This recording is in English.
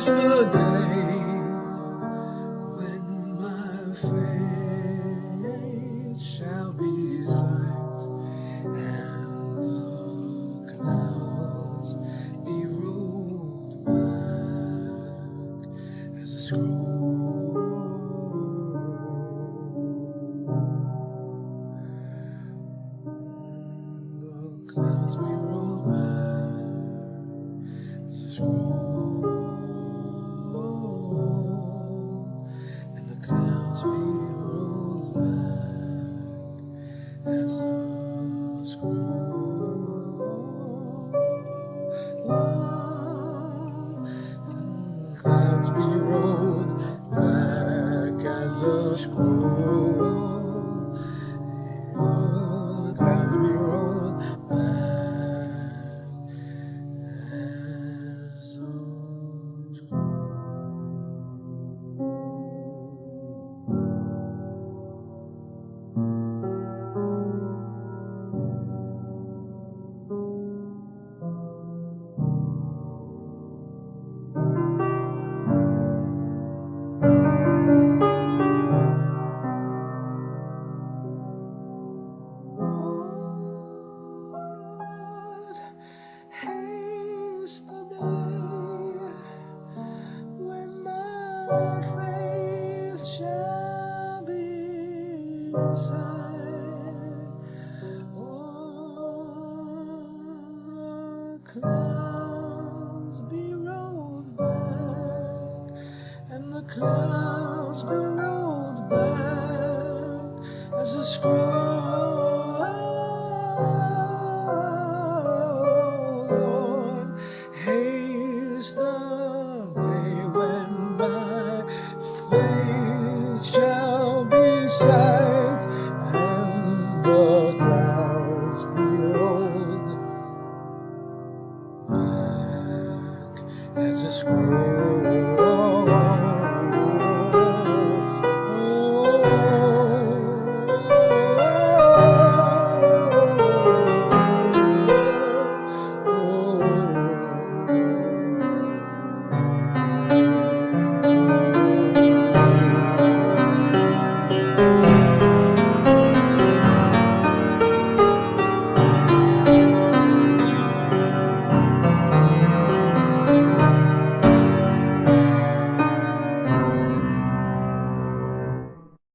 Haste the day when my faith shall be sight, and the clouds be rolled back as a scroll. The clouds be rolled back as a scroll, and the clouds be rolled back as a scroll. Clouds be rolled back as a scroll. Clouds be rolled back as a scroll. Haste the day when my faith shall be sight. The clouds be rolled back, and the clouds be rolled back as a scroll. Haste the day when my faith shall be sight, and the clouds be rolled back as a scroll.